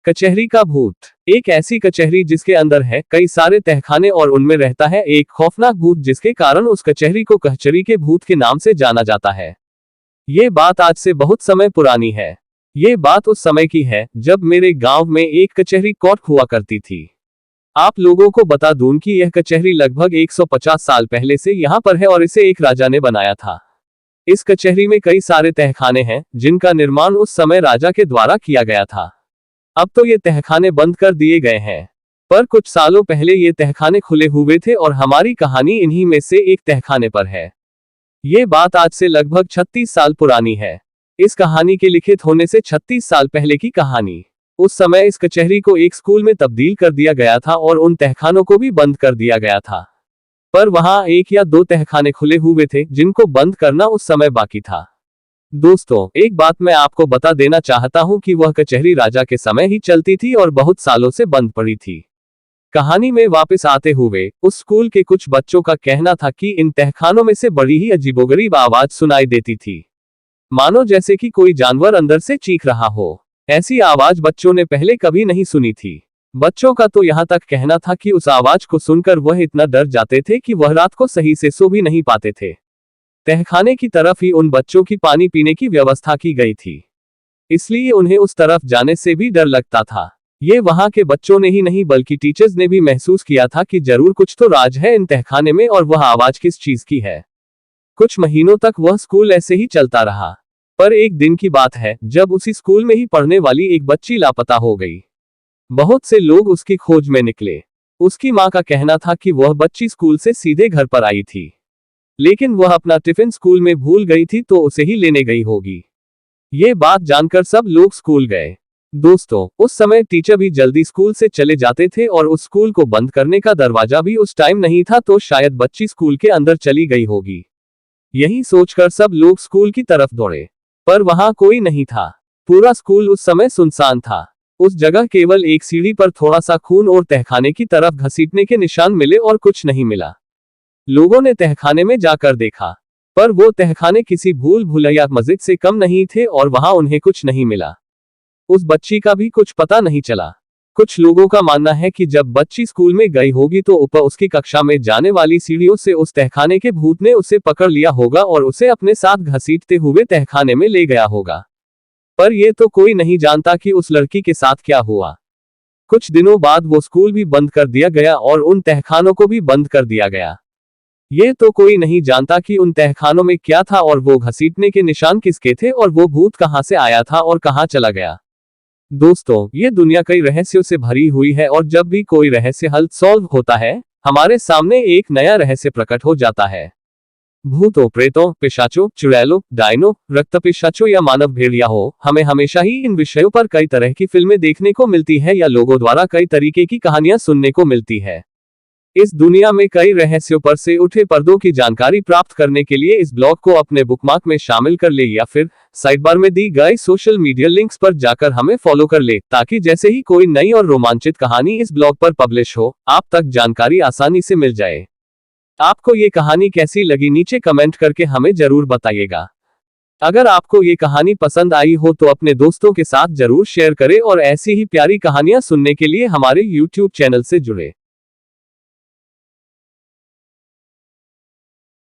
कचहरी का भूत। एक ऐसी कचहरी जिसके अंदर है कई सारे तहखाने और उनमें रहता है एक खौफनाक भूत जिसके कारण उस कचहरी को कचहरी के भूत के नाम से जाना जाता है। ये बात आज से बहुत समय पुरानी है। ये बात उस समय की है जब मेरे गांव में एक कचहरी कोर्ट हुआ करती थी। आप लोगों को बता दूं कि यह कचहरी लगभग 150 साल पहले से यहाँ पर है और इसे एक राजा ने बनाया था। इस कचहरी में कई सारे तहखाने हैं जिनका निर्माण उस समय राजा के द्वारा किया गया था। अब तो ये तहखाने बंद कर दिए गए हैं, पर कुछ सालों पहले ये तहखाने खुले हुए थे और हमारी कहानी इन्हीं में से एक तहखाने पर है। ये बात आज से लगभग 36 साल पुरानी है। इस कहानी के लिखित होने से 36 साल पहले की कहानी। उस समय इस कचहरी को एक स्कूल में तब्दील कर दिया गया था और उन तहखानों को भी बंद कर दिया गया था, पर वहां 1 या 2 तहखाने खुले हुए थे जिनको बंद करना उस समय बाकी था। दोस्तों, एक बात मैं आपको बता देना चाहता हूं कि वह कचहरी राजा के समय ही चलती थी और बहुत सालों से बंद पड़ी थी। कहानी में वापस आते हुए उस स्कूल के कुछ बच्चों का कहना था कि इन तहखानों में से बड़ी ही अजीबोगरीब आवाज सुनाई देती थी, मानो जैसे कि कोई जानवर अंदर से चीख रहा हो। ऐसी आवाज बच्चों ने पहले कभी नहीं सुनी थी। बच्चों का तो यहाँ तक कहना था कि उस आवाज को सुनकर वह इतना डर जाते थे कि वह रात को सही से सो भी नहीं पाते थे। तहखाने की तरफ ही उन बच्चों की पानी पीने की व्यवस्था की गई थी, इसलिए उन्हें उस तरफ जाने से भी डर लगता था। ये वहां के बच्चों ने ही नहीं बल्कि टीचर्स ने भी महसूस किया था कि जरूर कुछ तो राज है इन तहखाने में और वह आवाज किस चीज की है। कुछ महीनों तक वह स्कूल ऐसे ही चलता रहा, पर एक दिन की बात है जब उसी स्कूल में ही पढ़ने वाली एक बच्ची लापता हो गई। बहुत से लोग उसकी खोज में निकले। उसकी मां का कहना था कि वह बच्ची स्कूल से सीधे घर पर आई थी, लेकिन वह अपना टिफिन स्कूल में भूल गई थी तो उसे ही लेने गई होगी। ये बात जानकर सब लोग स्कूल गए। दोस्तों, उस समय टीचर भी जल्दी स्कूल से चले जाते थे और उस स्कूल को बंद करने का दरवाजा भी उस टाइम नहीं था, तो शायद बच्ची स्कूल के अंदर चली गई होगी। यही सोचकर सब लोग स्कूल की तरफ दौड़े, पर वहां कोई नहीं था। पूरा स्कूल उस समय सुनसान था। उस जगह केवल एक सीढ़ी पर थोड़ा सा खून और तहखाने की तरफ घसीटने के निशान मिले और कुछ नहीं मिला। लोगों ने तहखाने में जाकर देखा, पर वो तहखाने किसी भूल भुलैया मस्जिद से कम नहीं थे और वहां उन्हें कुछ नहीं मिला। उस बच्ची का भी कुछ पता नहीं चला। कुछ लोगों का मानना है कि जब बच्ची स्कूल में गई होगी तो ऊपर उसकी कक्षा में जाने वाली सीढ़ियों से उस तहखाने के भूत ने उसे पकड़ लिया होगा और उसे अपने साथ घसीटते हुए तहखाने में ले गया होगा। पर यह तो कोई नहीं जानता कि उस लड़की के साथ क्या हुआ। कुछ दिनों बाद वो स्कूल भी बंद कर दिया गया और उन तहखानों को भी बंद कर दिया गया। ये तो कोई नहीं जानता कि उन तहखानों में क्या था और वो घसीटने के निशान किसके थे और वो भूत कहां से आया था और कहां चला गया। दोस्तों, ये दुनिया कई रहस्यों से भरी हुई है और जब भी कोई रहस्य हल सॉल्व होता है, हमारे सामने एक नया रहस्य प्रकट हो जाता है। भूतों, प्रेतों, पिशाचों, चुड़ैलों, डायनों, रक्त पिशाचों या मानव भेड़िया हो, हमें हमेशा ही इन विषयों पर कई तरह की फिल्में देखने को मिलती है या लोगों द्वारा कई तरीके की कहानियां सुनने को मिलती है। इस दुनिया में कई रहस्यों पर से उठे पर्दों की जानकारी प्राप्त करने के लिए इस ब्लॉग को अपने बुकमार्क में शामिल कर ले या फिर साइड बार में दी गई सोशल मीडिया लिंक्स पर जाकर हमें फॉलो कर ले, ताकि जैसे ही कोई नई और रोमांचित कहानी इस ब्लॉग पर पब्लिश हो, आप तक जानकारी आसानी से मिल जाए। आपको ये कहानी कैसी लगी नीचे कमेंट करके हमें जरूर बताइएगा। अगर आपको ये कहानी पसंद आई हो तो अपने दोस्तों के साथ जरूर शेयर करें और ऐसी ही प्यारी कहानियां सुनने के लिए हमारे YouTube चैनल से जुड़े।